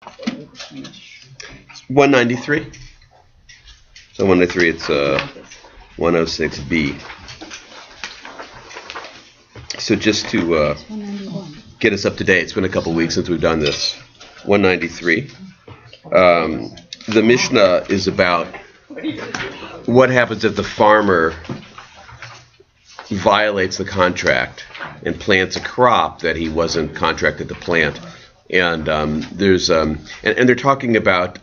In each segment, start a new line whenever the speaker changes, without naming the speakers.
193. So 193, it's 106b. So just to get us up to date, it's been a couple weeks since we've done this. 193. The Mishnah is about what happens if the farmer violates the contract and plants a crop that he wasn't contracted to plant. And they're talking about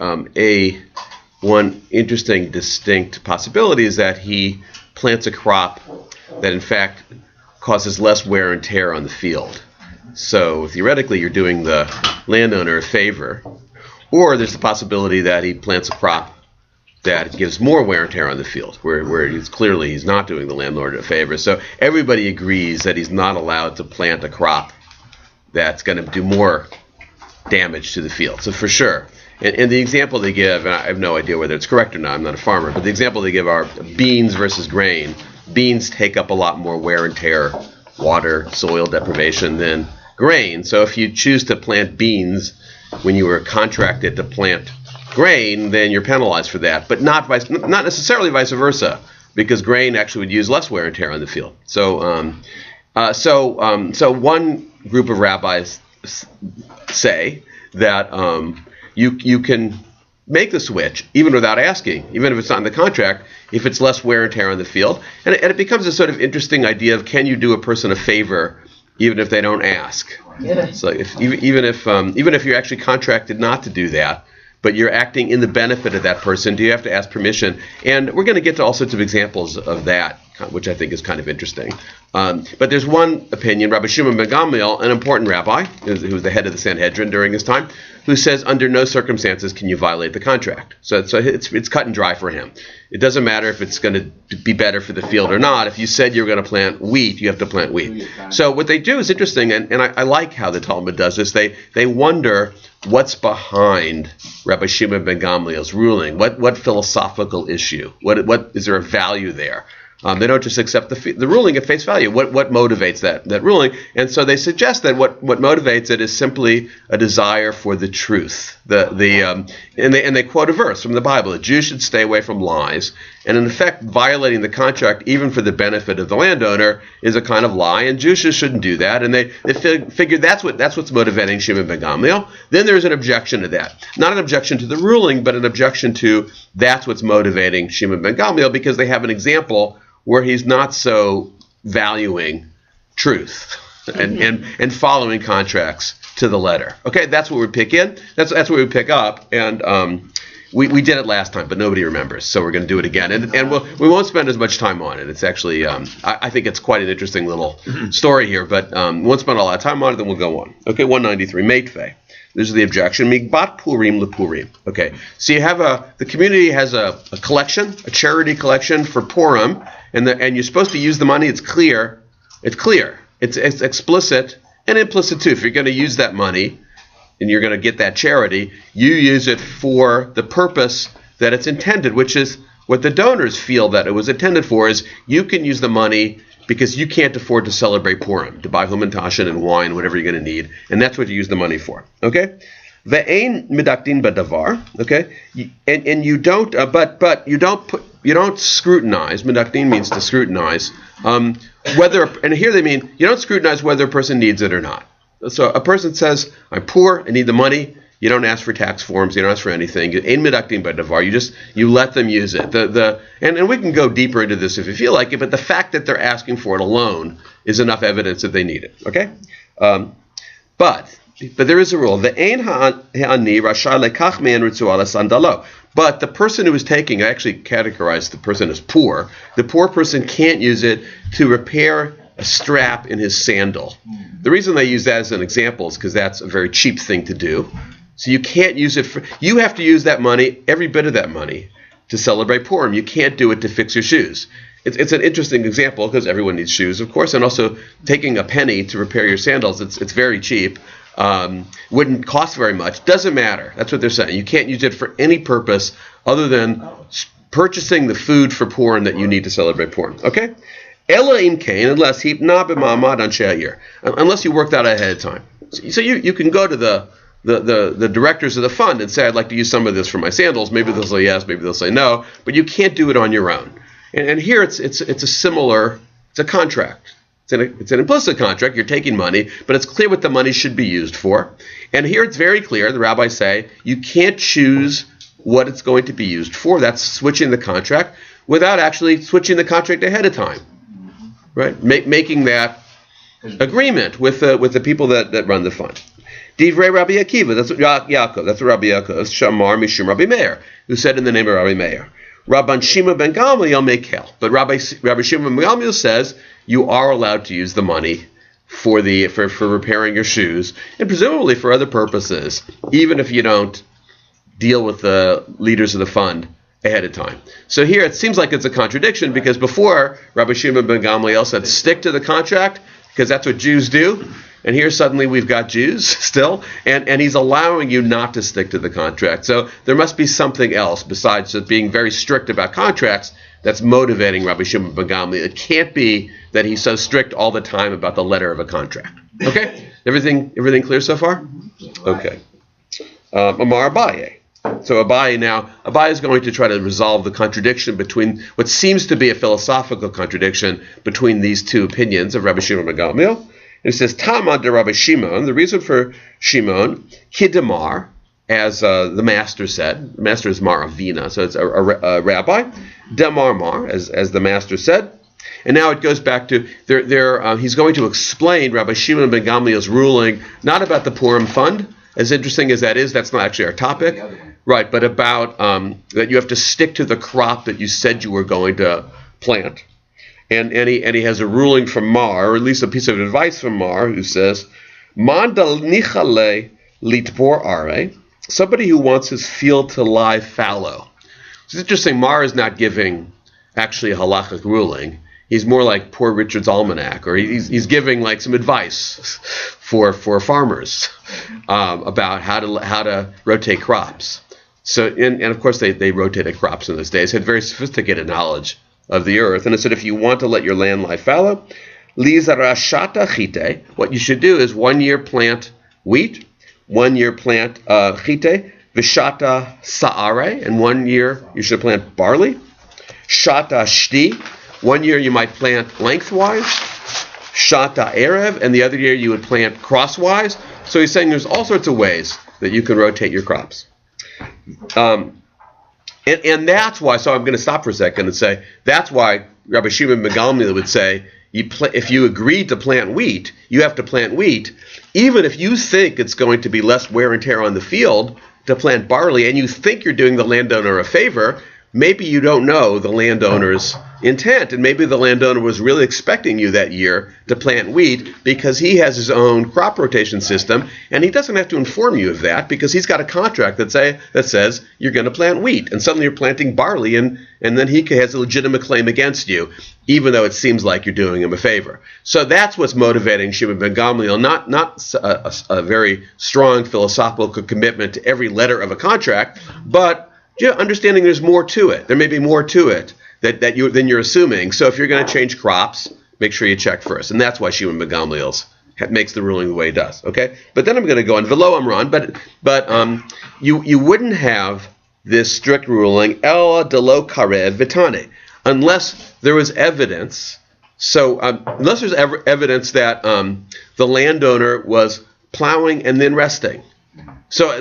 one interesting, distinct possibility is that he plants a crop that in fact causes less wear and tear on the field. So theoretically, you're doing the landowner a favor. Or there's the possibility that he plants a crop that gives more wear and tear on the field, where he's not doing the landlord a favor. So everybody agrees that he's not allowed to plant a crop that's going to do more damage to the field. So for sure. And the example they give, and I have no idea whether it's correct or not, I'm not a farmer, but the example they give are beans versus grain. Beans take up a lot more wear and tear, water, soil deprivation than grain. So if you choose to plant beans when you were contracted to plant grain, then you're penalized for that, but not necessarily vice versa, because grain actually would use less wear and tear on the field. So one group of rabbis say that you can make the switch even without asking, even if it's not in the contract, if it's less wear and tear on the field, and it becomes a sort of interesting idea of can you do a person a favor even if they don't ask. Yeah. So even if you're actually contracted not to do that, but you're acting in the benefit of that person, do you have to ask permission? And we're going to get to all sorts of examples of that, which I think is kind of interesting. But there's one opinion, Rabbi Shimon ben Gamliel, an important rabbi, who was the head of the Sanhedrin during his time, who says under no circumstances can you violate the contract. So it's cut and dry for him. It doesn't matter if it's going to be better for the field or not. If you said you're going to plant wheat, you have to plant wheat. So what they do is interesting, and I like how the Talmud does this. They wonder what's behind Rabbi Shimon ben Gamliel's ruling. What philosophical issue? What is there a value there? They don't just accept the ruling at face value. What motivates that ruling? And so they suggest that what motivates it is simply a desire for the truth. And they quote a verse from the Bible: "The Jews should stay away from lies." And in effect, violating the contract, even for the benefit of the landowner, is a kind of lie, and Jews shouldn't do that. And they figure that's what's motivating Shimon ben Gamliel. Then there's an objection to that, not an objection to the ruling, but an objection to that's what's motivating Shimon ben Gamliel, because they have an example where he's not so valuing truth and following contracts to the letter. Okay, that's what we pick in. That's what we pick up, and we did it last time, but nobody remembers, so we're going to do it again. And we won't spend as much time on it. It's actually, I think it's quite an interesting little story here, but we won't spend a lot of time on it, then we'll go on. Okay, 193, Meitve. This is the objection. Migbat Purim lePurim. Okay, so you have the community has a collection, a charity collection for Purim, and you're supposed to use the money. It's clear. It's explicit and implicit too. If you're going to use that money and you're going to get that charity, you use it for the purpose that it's intended, which is what the donors feel that it was intended for. Is you can use the money because you can't afford to celebrate Purim, to buy humantashen and wine, whatever you're going to need, and that's what you use the money for. Okay, ve'ein medaktin badavar. Okay, and you don't, but you don't scrutinize. Medaktin means to scrutinize whether, and here they mean you don't scrutinize whether a person needs it or not. So a person says, "I'm poor, I need the money." You don't ask for tax forms. You don't ask for anything. Ein medaktin badavar. You let them use it. And we can go deeper into this if you feel like it. But the fact that they're asking for it alone is enough evidence that they need it. Okay, but there is a rule. The ein ha'ani rashai lekach me'en ritzu ala sandalo. But the person who is taking, I actually categorized the person as poor. The poor person can't use it to repair a strap in his sandal. The reason they use that as an example is because that's a very cheap thing to do. So you can't use it you have to use that money, every bit of that money, to celebrate Purim. You can't do it to fix your shoes. It's an interesting example because everyone needs shoes, of course, and also taking a penny to repair your sandals, it's very cheap. Wouldn't cost very much. Doesn't matter. That's what they're saying. You can't use it for any purpose other than purchasing the food for Purim that you need to celebrate Purim. Okay? Ela im kain, unless he na b'ma'amad anshe ha'ir, unless you worked out ahead of time. So you can go to the the directors of the fund and say, I'd like to use some of this for my sandals. Maybe they'll say yes, maybe they'll say no, but you can't do it on your own. And here it's a contract. It's an implicit contract. You're taking money, but it's clear what the money should be used for. And here it's very clear. The rabbis say you can't choose what it's going to be used for. That's switching the contract without actually switching the contract ahead of time, right? Making that agreement with the people that run the fund. Divrei Rabbi Akiva, that's what Yaakov, that's what Rabbi Yaakov, Shamar Mishum Rabbi Meir, who said in the name of Rabbi Meir. Rabban Shimon ben Gamliel mekel, but Rabbi Shimon ben Gamliel says you are allowed to use the money for repairing your shoes, and presumably for other purposes, even if you don't deal with the leaders of the fund ahead of time. So here it seems like it's a contradiction, because before Rabbi Shimon ben Gamliel said stick to the contract because that's what Jews do. And here suddenly we've got Jews still, and he's allowing you not to stick to the contract. So there must be something else besides just being very strict about contracts that's motivating Rabbi Shimon ben Gamliel. It can't be that he's so strict all the time about the letter of a contract. Okay? Everything clear so far? Okay. Amar Abaye. So Abaye is going to try to resolve the contradiction between what seems to be a philosophical contradiction between these two opinions of Rabbi Shimon ben Gamliel. And it says, Talmud de Rabbi Shimon, the reason for Shimon, Hidamar, as the master said. The master is Mar Avina, so it's a rabbi. Damar Mar, as the master said. And now it goes back to, he's going to explain Rabbi Shimon ben Gamliel's ruling, not about the Purim fund, as interesting as that is, that's not actually our topic, right, but about that you have to stick to the crop that you said you were going to plant. And he has a ruling from Mar, or at least a piece of advice from Mar, who says, Mandal nichale litbor are, somebody who wants his field to lie fallow. It's interesting, Mar is not giving actually a halachic ruling. He's more like Poor Richard's Almanac, or he's giving like some advice for farmers about how to rotate crops. So and of course they rotated crops in those days, had very sophisticated knowledge of the earth. And it said, if you want to let your land lie fallow, lizarashata chite, what you should do is 1 year plant wheat, 1 year plant chite, vishata saare, and 1 year you should plant barley. Shata shti, 1 year you might plant lengthwise. Shata erev, and the other year you would plant crosswise. So he's saying there's all sorts of ways that you can rotate your crops. And that's why, so I'm going to stop for a second and say, that's why Rabbi Shimon ben Gamliel would say, if you agreed to plant wheat, you have to plant wheat, even if you think it's going to be less wear and tear on the field to plant barley, and you think you're doing the landowner a favor. Maybe you don't know the landowner's intent, and maybe the landowner was really expecting you that year to plant wheat because he has his own crop rotation system, and he doesn't have to inform you of that because he's got a contract that says you're going to plant wheat, and suddenly you're planting barley, and then he has a legitimate claim against you, even though it seems like you're doing him a favor. So that's what's motivating Shimon ben Gamliel, not a very strong philosophical commitment to every letter of a contract, but understanding there's more to it. There may be more to it than you're assuming. So if you're going to change crops, make sure you check first. And that's why Shimon ben Gamliel makes the ruling the way he does. Okay? But then I'm going to go on Velo Amran, but you wouldn't have this strict ruling El Delo Karev Vitane unless there was evidence. So unless there's evidence that the landowner was plowing and then resting. So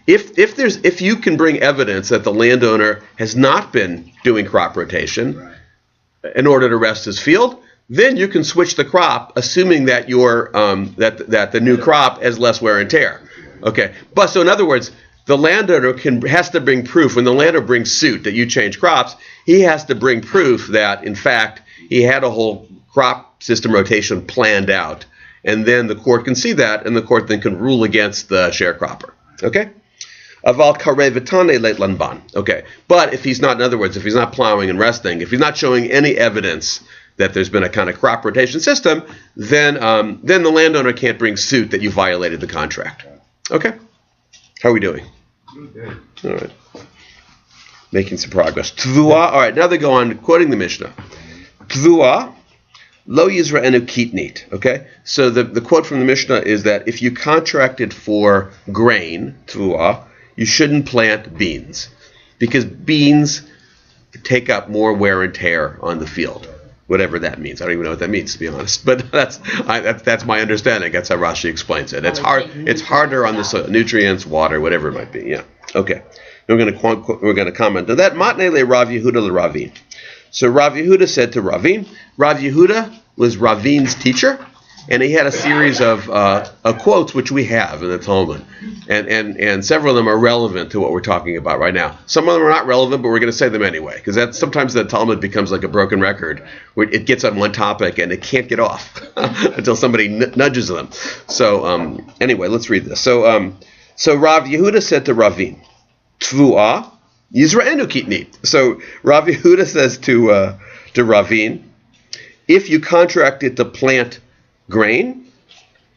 if you can bring evidence that the landowner has not been doing crop rotation in order to rest his field, then you can switch the crop, assuming that that the new crop has less wear and tear. Okay, but so in other words, the landowner has to bring proof. When the landowner brings suit that you change crops, he has to bring proof that in fact he had a whole crop system rotation planned out. And then the court can see that, and the court then can rule against the sharecropper. Okay? Aval kare vitane leit lanban. Okay. But if he's not, in other words, if he's not plowing and resting, if he's not showing any evidence that there's been a kind of crop rotation system, then the landowner can't bring suit that you violated the contract. Okay? How are we doing?
Good.
All right. Making some progress. Tvua. All right. Now they go on quoting the Mishnah. Tvua. Lo yizra'enu kitnit. Okay? So the quote from the Mishnah is that if you contracted for grain, tfuah, you shouldn't plant beans. Because beans take up more wear and tear on the field. Whatever that means. I don't even know what that means, to be honest. But that's my understanding. That's how Rashi explains it. It's harder on the soil, nutrients, water, whatever it might be. Yeah. Okay. We're going to comment on that. Matne le Rav Yehuda le Ravin. So Rav Yehuda said to Ravin. Rav Yehuda was Ravin's teacher, and he had a series of quotes which we have in the Talmud, and several of them are relevant to what we're talking about right now. Some of them are not relevant, but we're going to say them anyway, because sometimes the Talmud becomes like a broken record, where it gets on one topic and it can't get off until somebody nudges them. So anyway, let's read this. So Rav Yehuda said to Ravin, Tvuah Yizra'enu kitnit. So Rav Yehuda says to Ravin, if you contracted to plant grain,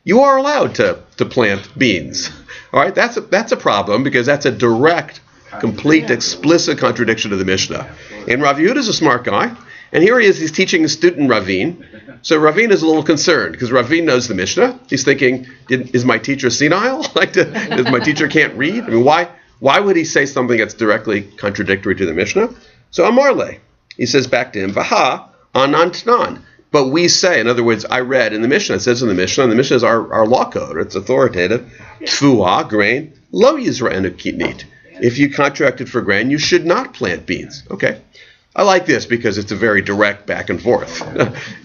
you are allowed to plant beans. All right, that's a problem, because that's a direct, complete, explicit contradiction of the Mishnah. And Rav Yehuda is a smart guy, and here he is. He's teaching a student Ravin. So Ravin is a little concerned because Ravin knows the Mishnah. He's thinking, is my teacher senile? Does my teacher can't read? I mean, why would he say something that's directly contradictory to the Mishnah? So Amarle, he says back to him, Vaha anantnan. But we say, in other words, I read in the Mishnah, it says in the Mishnah, and the Mishnah is our law code, it's authoritative, Tfuah, grain, lo yizra'enu kitnit. If you contracted for grain, you should not plant beans. Okay. I like this because it's a very direct back and forth.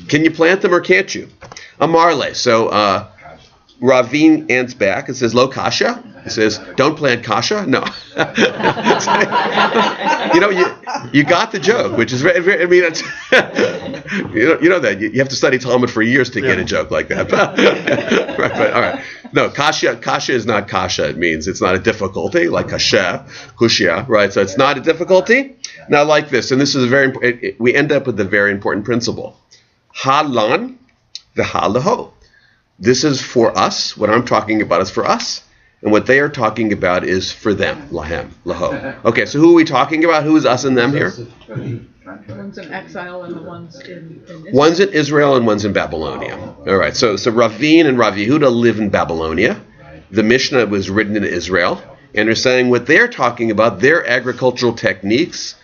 Can you plant them or can't you? Amarle. So Ravin ends back and says, Lo kasha. He says, don't plant kasha? No. You got the joke, which is very, very, I mean, it's, you know that. You have to study Talmud for years to get a joke like that. Right, all right. No, kasha is not kasha. It means it's not a difficulty, like kushya, right? So it's not a difficulty. Now, like this, and this is a very, we end up with a very important principle. Ha-lan v'ha-laho. This is for us. What I'm talking about is for us. And what they are talking about is for them. Lahem, laho. Okay, so who are we talking about? Who is us and them here?
One's in exile and the one's in Israel.
One's in Israel and one's in Babylonia. All right, so Ravin and Rav Yehuda live in Babylonia. The Mishnah was written in Israel. And they're saying what they're talking about, their agricultural techniques,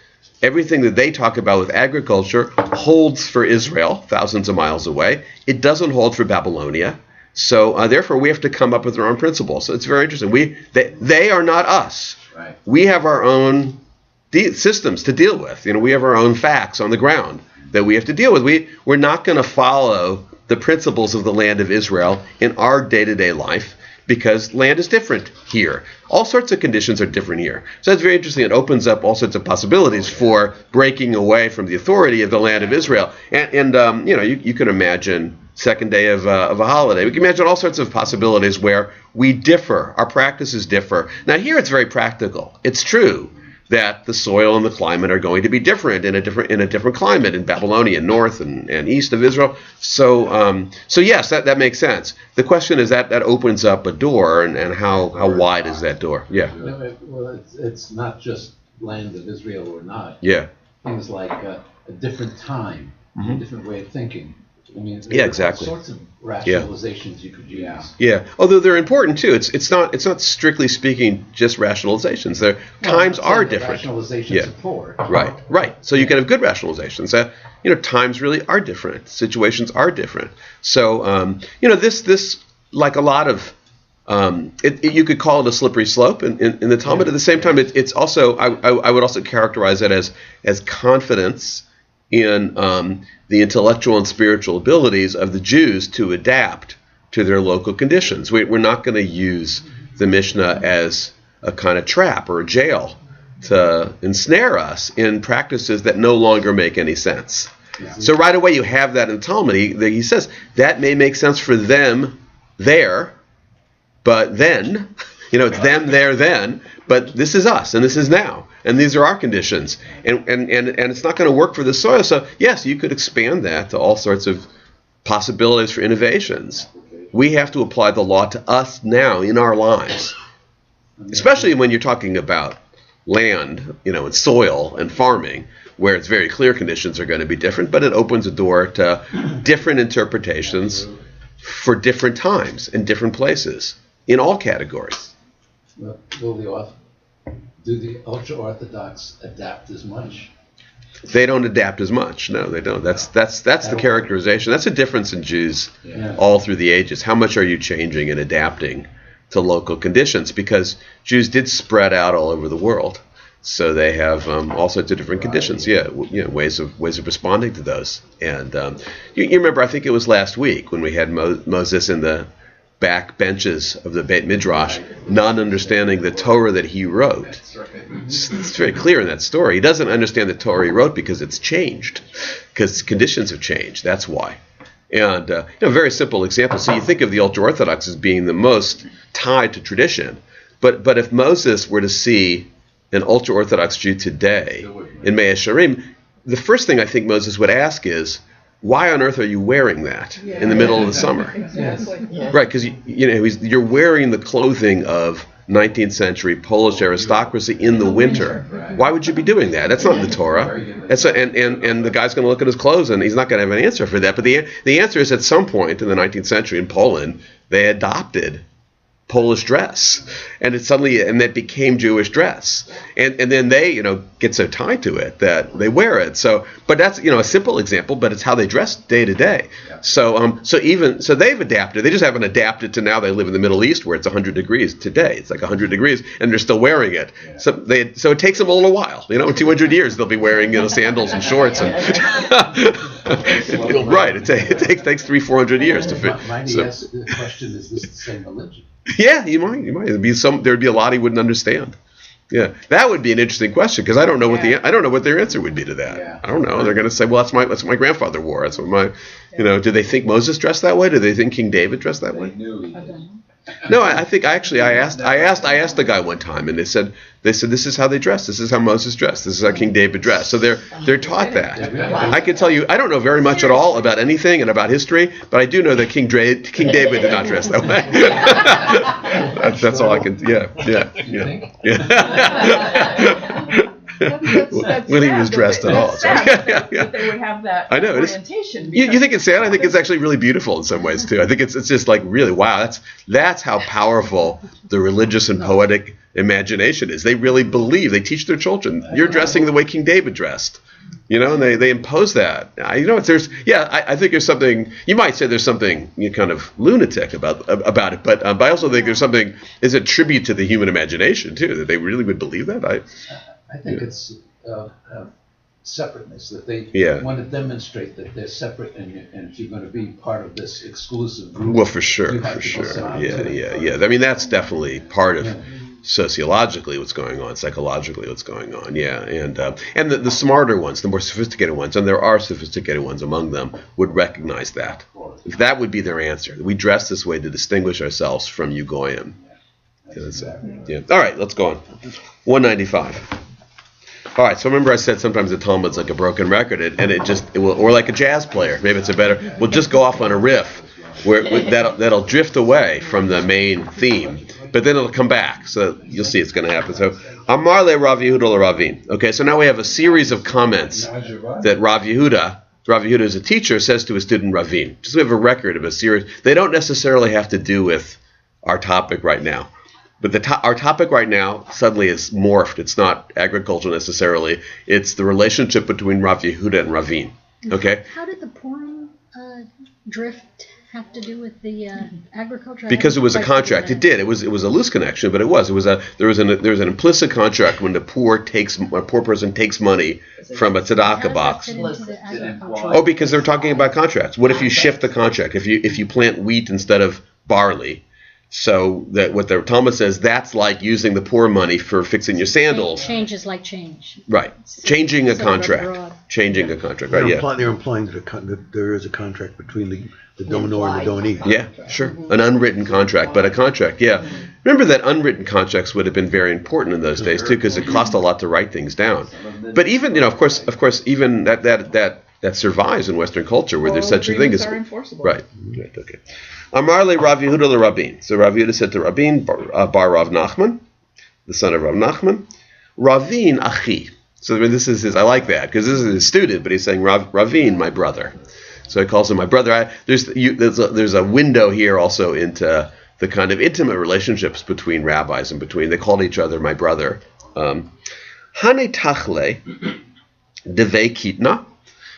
everything that they talk about with agriculture holds for Israel, thousands of miles away. It doesn't hold for Babylonia. So therefore, we have to come up with our own principles. So it's very interesting. They are not us.
Right.
We have our own systems to deal with. We have our own facts on the ground that we have to deal with. We're not going to follow the principles of the land of Israel in our day-to-day life, because land is different here. All sorts of conditions are different here. So that's very interesting. It opens up all sorts of possibilities for breaking away from the authority of the land of Israel. And you can imagine second day of a holiday. We can imagine all sorts of possibilities where we differ. Our practices differ. Now here it's very practical. It's true that the soil and the climate are going to be different in a different climate in Babylonia, north and east of Israel. So yes, that makes sense. The question is that opens up a door, and how wide is that door? Yeah.
Well, it's not just land of Israel or not.
Yeah.
Things like a different time, a different way of thinking. I mean,
yeah, exactly.
All sorts of rationalizations you could use.
Yeah, although they're important too. It's not strictly speaking just rationalizations. Times are different.
Rationalizations are poor.
Right. So you can have good rationalizations. Times really are different. Situations are different. So this like a lot of you could call it a slippery slope in the Talmud. At the same time, it's also I would also characterize it as confidence in the intellectual and spiritual abilities of the Jews to adapt to their local conditions. We're not going to use the Mishnah as a kind of trap or a jail to ensnare us in practices that no longer make any sense. Yeah. So right away you have that in Talmud. He says that may make sense for them there, but then, it's them there then, but this is us and this is now. And these are our conditions, and it's not going to work for the soil. So yes, you could expand that to all sorts of possibilities for innovations. We have to apply the law to us now in our lives, especially when you're talking about land, and soil and farming. where it's very clear conditions are going to be different, but it opens a door to different interpretations for different times and different places in all categories.
Well, do the ultra-Orthodox adapt as much?
They don't adapt as much. No, they don't. That's the characterization. That's a difference in Jews all through the ages. How much are you changing and adapting to local conditions? Because Jews did spread out all over the world, so they have all sorts of different conditions. Ways of responding to those. And you remember, I think it was last week when we had Moses in the back benches of the Beit Midrash, not understanding the Torah that he wrote. It's very clear in that story. He doesn't understand the Torah he wrote because it's changed, because conditions have changed. That's why. And very simple example. So you think of the ultra-Orthodox as being the most tied to tradition, but if Moses were to see an ultra-Orthodox Jew today in Mea Shearim, the first thing I think Moses would ask is, why on earth are you wearing that in the middle of the summer?
Exactly.
Yeah.
Right, because you're wearing the clothing of 19th century Polish aristocracy in the winter. Why would you be doing that? That's not in the Torah. And the guy's going to look at his clothes and he's not going to have an answer for that. But the answer is, at some point in the 19th century in Poland, they adopted Polish dress, and that became Jewish dress, and then they get so tied to it that they wear it. So, but that's a simple example, but it's how they dress day to day. So they've adapted. They just haven't adapted to now they live in the Middle East where it's 100 degrees today. It's like 100 degrees, and they're still wearing it. So it takes them a little while. In 200 years they'll be wearing sandals and shorts and. Right. It takes 300-400 years to fit.
Mind you, ask the question: is this the same religion?
Yeah, you might. There'd be a lot he wouldn't understand. Yeah, that would be an interesting question, because I don't know what their answer would be to that.
Yeah.
I don't know. They're going to say, well, that's what my grandfather wore. That's what my, do they think Moses dressed that way? Do they think King David dressed that way? No, I asked the guy one time, and they said this is how they dress. This is how Moses dressed. This is how King David dressed. So they're taught that. I can tell you, I don't know very much at all about anything and about history, but I do know that King David did not dress that way. that's all I can. Yeah. When he was dressed at all.
That's sad that they would have that
I know,
orientation.
You think it's sad? I think it's actually really beautiful in some ways too. I think it's just like, really, wow, that's how powerful the religious and poetic imagination is. They really believe. They teach their children, you're dressing the way King David dressed. And they impose that. I think there's something, you might say there's something kind of lunatic about it, but I also think there's something, is a tribute to the human imagination too, that they really would believe that.
I think it's separateness, that they want to demonstrate that they're separate, and if you're going to be part of this exclusive group,
well, for sure. Yeah. I mean, that's definitely part of sociologically what's going on, psychologically what's going on. Yeah, and the smarter ones, the more sophisticated ones, and there are sophisticated ones among them, would recognize that. That would be their answer. We dress this way to distinguish ourselves from you goyim. Yeah. All right, let's go on. 195. All right, so remember I said sometimes the Talmud's like a broken record, or like a jazz player. Maybe we'll just go off on a riff that'll drift away from the main theme, but then it'll come back. So you'll see it's going to happen. So Amar le Rav Yehuda le Ravin. Okay, so now we have a series of comments that Rav Yehuda is a teacher, says to his student Ravin. Just we have a record of a series. They don't necessarily have to do with our topic right now. But our topic right now suddenly is morphed. It's not agriculture necessarily. It's the relationship between Rav Yehuda and Ravin. Okay?
How did the Purim drift have to do with the agriculture?
Because it was a contract. It did. It was a loose connection, but there was an implicit contract when a poor person takes money from a tzedakah box. Oh, because they're talking about contracts. What if you shift the contract? If you plant wheat instead of barley? So that what the Talmud says, that's like using the poor money for fixing your sandals.
Change is like change.
Right. Changing a contract. Changing a contract. Right. Yeah.
They're implying that there is a contract between the donor and the donee.
Yeah, sure. An unwritten contract, but a contract. Yeah. Remember that unwritten contracts would have been very important in those days too, because it cost a lot to write things down. But even of course, even that survives in Western culture where there's such a thing as right. Okay. Amar le Rav Yehuda le Rabin. So Rav Yehuda said to Rabin, bar Rav Nachman, the son of Rav Nachman, Ravin achi. So I mean, this is his. I like that because this is his student, but he's saying Ravin, my brother. So he calls him my brother. There's a window here also into the kind of intimate relationships between rabbis and between. They called each other my brother. Hane tachle deve kitna.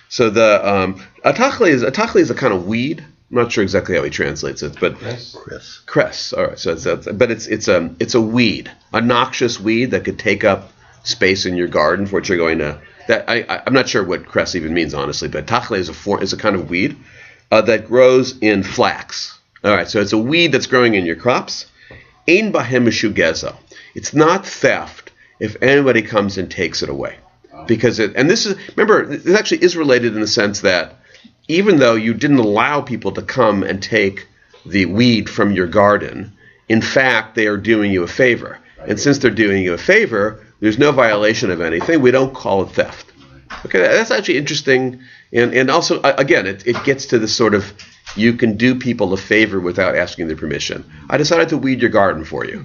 So the a tachle is a kind of weed. I'm not sure exactly how he translates it, but cress. All right, so it's a weed, a noxious weed that could take up space in your garden for what you're going to. I'm not sure what cress even means, honestly, but tachle is a kind of weed that grows in flax. All right, so it's a weed that's growing in your crops. Ein bahem mishu gezel. It's not theft if anybody comes and takes it away, because this actually is related in the sense that even though you didn't allow people to come and take the weed from your garden, in fact they are doing you a favor, and since they're doing you a favor, there's no violation of anything. We don't call it theft. Okay, that's actually interesting, and also again, it gets to this sort of you can do people a favor without asking their permission. I decided to weed your garden for you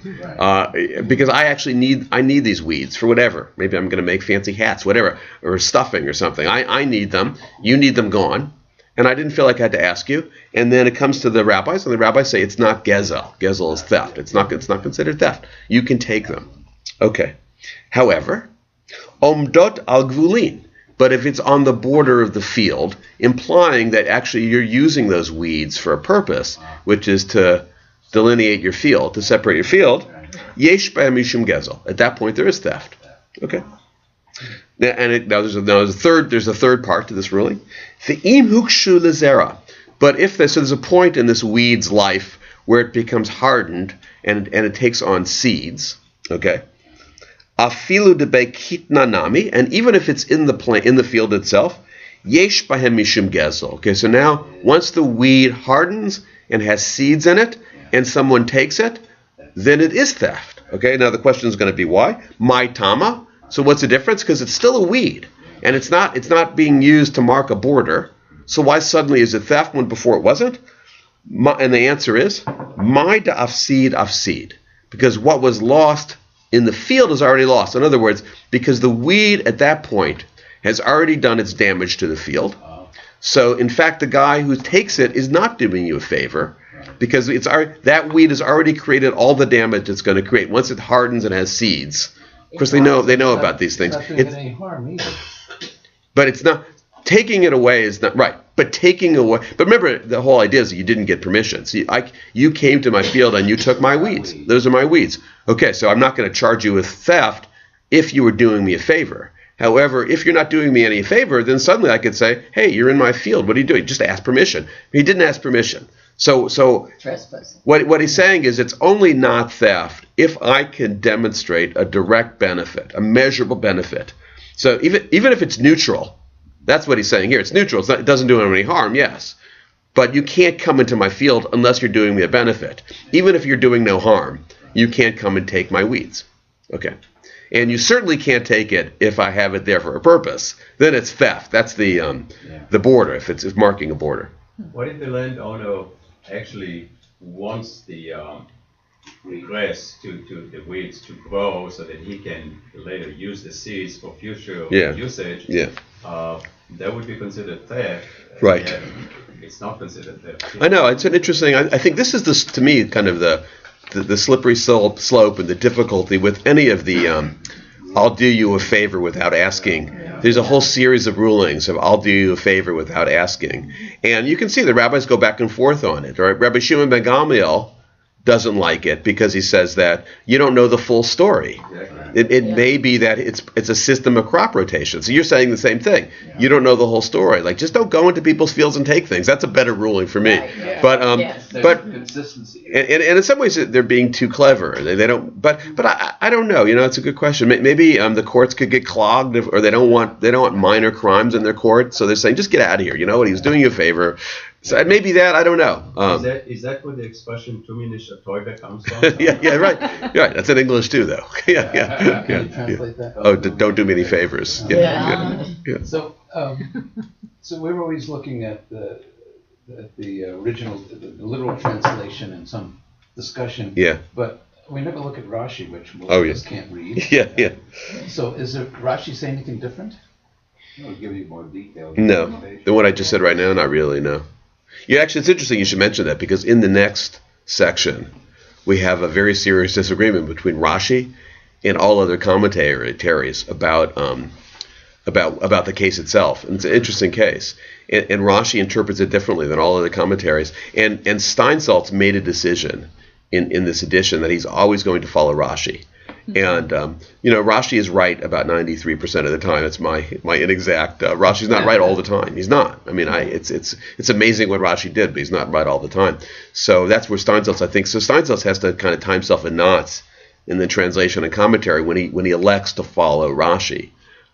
because I actually need these weeds for whatever. Maybe I'm going to make fancy hats, whatever, or stuffing or something. I need them. You need them gone, and I didn't feel like I had to ask you. And then it comes to the rabbis, and the rabbis say it's not gezel. Gezel is theft. It's not considered theft. You can take them. Okay. However, omdot al gvulin. But if it's on the border of the field, implying that actually you're using those weeds for a purpose, which is to delineate your field, to separate your field, yesh b'hem mishum gezel. At that point, there is theft. Okay. Now there's a third part to this ruling. Ve'im hukshu lezera. But if there's a point in this weed's life where it becomes hardened and it takes on seeds. Okay. Afilu debe kitna nami, and even if it's in the field itself, yesh bahem mishum gezel. Okay, so now once the weed hardens and has seeds in it, and someone takes it, then it is theft. Okay, now the question is going to be why? My tama. So what's the difference? Because it's still a weed, and it's not being used to mark a border. So why suddenly is it theft when before it wasn't? And the answer is my afsid, because what was lost in the field is already lost. In other words, because the weed at that point has already done its damage to the field. So in fact, the guy who takes it is not doing you a favor, because that weed has already created all the damage it's going to create once it hardens and has seeds. Of course, they know about these things.
It's not doing any harm either.
But it's not taking it away is not right. But taking away. But remember, the whole idea is that you didn't get permission. See, you came to my field and you took my weeds. Those are my weeds. Okay, so I'm not going to charge you with theft if you were doing me a favor. However, if you're not doing me any favor, then suddenly I could say, hey, you're in my field. What are you doing? Just ask permission. He didn't ask permission. So what he's saying is it's only not theft if I can demonstrate a direct benefit, a measurable benefit. So even if it's neutral, that's what he's saying here. It's neutral. It doesn't do him any harm, yes. But you can't come into my field unless you're doing me a benefit. Even if you're doing no harm, you can't come and take my weeds. Okay. And you certainly can't take it if I have it there for a purpose. Then it's theft. That's the border, if it's marking a border.
What if the landowner actually wants the grass to the weeds to grow so that he can later use the seeds for future usage? Yeah. That would be considered theft.
Right.
It's not considered theft.
I know. It's an interesting. I think this is to me kind of the slippery slope and the difficulty with any of the I'll do you a favor without asking. There's a whole series of rulings of I'll do you a favor without asking. And you can see the rabbis go back and forth on it. Right? Rabbi Shimon ben Gamliel doesn't like it because he says that you don't know the full story. It may be that it's a system of crop rotation. So you're saying the same thing. You don't know the whole story. Like, just don't go into people's fields and take things. That's a better ruling for me. Right. But
consistency.
And in some ways they're being too clever. They don't. But I don't know. It's a good question. Maybe the courts could get clogged, or they don't want minor crimes in their court. So they're saying just get out of here. You know what? He's doing you a favor. So maybe that, I don't know.
Is that where the expression "tu minisha toive" comes from?
Yeah, right. Right. That's in English too, though. Yeah.
Can you translate that?
Oh, don't do me any favors. Yeah.
So we're always looking at the original, the literal translation and some discussion.
Yeah.
But We never look at Rashi, which most
Oh,
of
yeah.
us can't read.
Yeah, yeah.
So is it Rashi say anything different?
It'll give you more detail.
No, than what I just said right now, not really, no. Yeah, actually, it's interesting you should mention that because in the next section, we have a very serious disagreement between Rashi and all other commentaries about the case itself. And it's an interesting case. And Rashi interprets it differently than all other commentaries. And Steinsaltz made a decision in this edition that he's always going to follow Rashi. And Rashi is right about 93% of the time. It's my inexact. Rashi's not right all the time. He's not. I mean, it's amazing what Rashi did, but he's not right all the time. So that's where Steinsaltz, I think. So Steinsaltz has to kind of tie himself in knots in the translation and commentary when he elects to follow Rashi.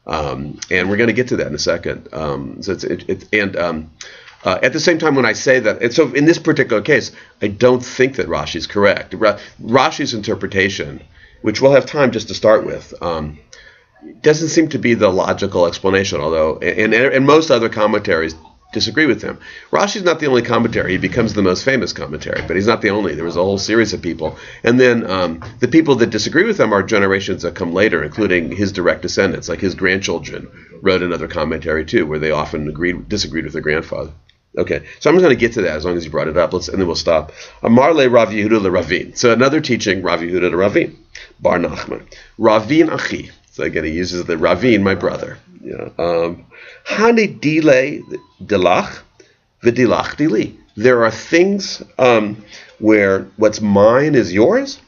And we're going to get to that in a second. At the same time, when I say that, and so in this particular case, I don't think that Rashi's correct. Rashi's interpretation, which we'll have time just to start with, doesn't seem to be the logical explanation, although, and most other commentaries disagree with him. Rashi's not the only commentary. He becomes the most famous commentary, but he's not the only. There was a whole series of people. And then the people that disagree with him are generations that come later, including his direct descendants, like his grandchildren wrote another commentary too, where they often disagreed with their grandfather. Okay, so I'm just going to get to that as long as you brought it up, and then we'll stop. Amar le Rav Yehuda le Ravin. So another teaching, Rav Yehuda le Ravin. Bar Nachman. Ravin achi. So again, he uses the Ravin, my brother. Hani dile dilach v'dilach dili. There are things where what's mine is yours,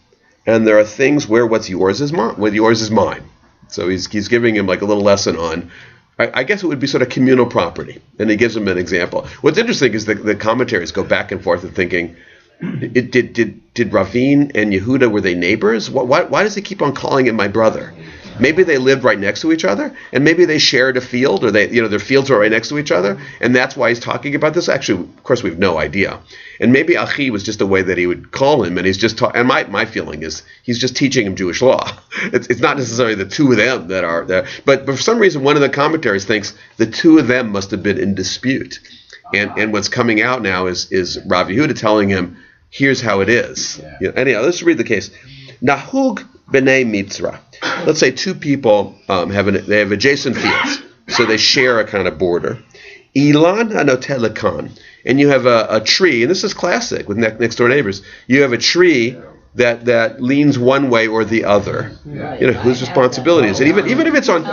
and there are things where what's yours is mine. What yours is mine. So he's giving him like a little lesson on, I guess it would be sort of communal property, and he gives him an example. What's interesting is the commentaries go back and forth and thinking, did Ravin and Yehuda, were they neighbors? Why does he keep on calling him my brother? Maybe they lived right next to each other, and maybe they shared a field, or their fields were right next to each other, and that's why he's talking about this. Actually, of course, we have no idea. And maybe Achi was just a way that he would call him, and he's just and my feeling is he's just teaching him Jewish law. It's not necessarily the two of them that are there, but for some reason, one of the commentaries thinks the two of them must have been in dispute, and what's coming out now is Rav Yehuda telling him, here's how it is. Yeah. Anyhow, let's read the case. Nahug b'nei Mitzra. Let's say two people have adjacent fields, so they share a kind of border. Ilan anotelekan, and you have a tree, and this is classic with next door neighbors. You have a tree that leans one way or the other. Whose responsibility is it? Even if it's on.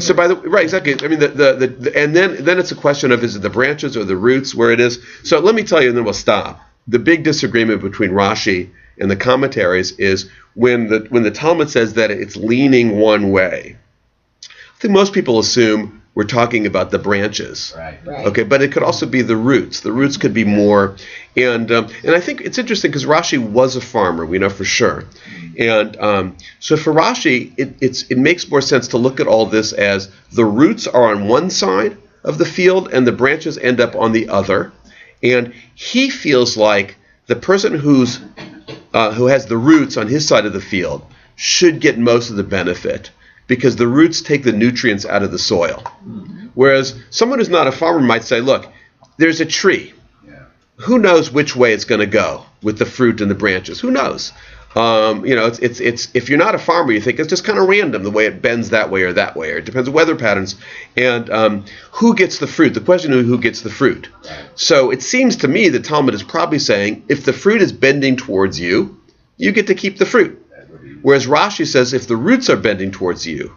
So right, exactly. I mean, and then it's a question of, is it the branches or the roots where it is? So let me tell you, and then we'll stop. The big disagreement between Rashi and the commentaries is when the Talmud says that it's leaning one way. I think most people assume we're talking about the branches. Right. Okay, but it could also be the roots. The roots could be more, and I think it's interesting because Rashi was a farmer. We know for sure, and so for Rashi, it makes more sense to look at all this as the roots are on one side of the field and the branches end up on the other, and he feels like the person who has the roots on his side of the field should get most of the benefit, because the roots take the nutrients out of the soil. Whereas someone who's not a farmer might say, look, there's a tree. Who knows which way it's going to go with the fruit and the branches? Who knows? It's if you're not a farmer, you think it's just kind of random the way it bends that way or that way, or it depends on weather patterns. And who gets the fruit? The question is, who gets the fruit? So it seems to me the Talmud is probably saying, if the fruit is bending towards you, you get to keep the fruit. Whereas Rashi says, if the roots are bending towards you,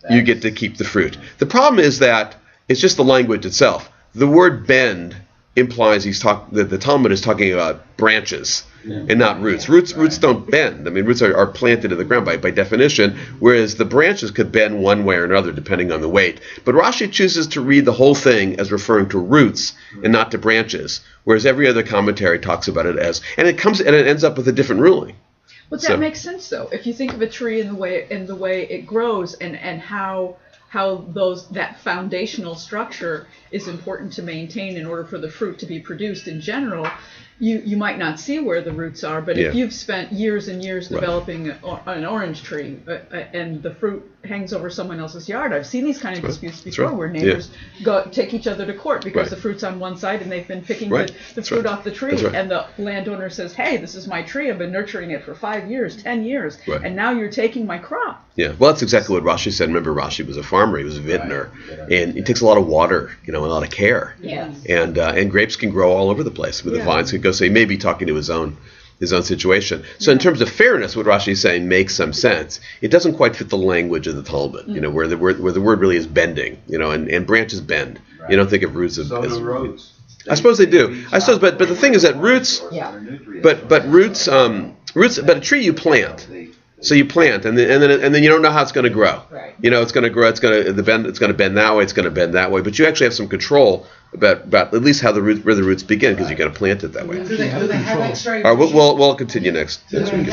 you get to keep the fruit. The problem is that it's just the language itself. The word bend implies that the Talmud is talking about branches and not roots. Roots don't bend. I mean, roots are planted in the ground by definition, whereas the branches could bend one way or another depending on the weight. But Rashi chooses to read the whole thing as referring to roots and not to branches, whereas every other commentary talks about it as, and it ends up with a different ruling.
But that makes sense, though. If you think of a tree in the way it grows and how that foundational structure is important to maintain in order for the fruit to be produced in general, you might not see where the roots are, but if you've spent years and years developing an orange tree and the fruit hangs over someone else's yard, I've seen these kind of disputes before where neighbors take each other to court because the fruit's on one side and they've been picking the fruit off the tree, and the landowner says, hey, this is my tree, I've been nurturing it for 5 years, 10 years, and now you're taking my crop.
Yeah, well, that's exactly what Rashi said. Remember, Rashi was a farmer; he was a vintner, and it takes a lot of water, a lot of care.
Yes.
And grapes can grow all over the place with the vines. Could go. So he may be talking to his own situation. So in terms of fairness, what Rashi is saying makes some sense. It doesn't quite fit the language of the Talmud, where the word really is bending, and branches bend. You don't think of roots as
roots.
I suppose they do. I suppose, but the thing is that roots, but a tree you plant. So you plant, and then you don't know how it's going to grow.
Right.
It's going to grow. It's going to bend that way. It's going to bend that way. But you actually have some control about at least where the roots begin, because you're going to plant it that way.
Do they have X-ray?
All right, we'll continue next week.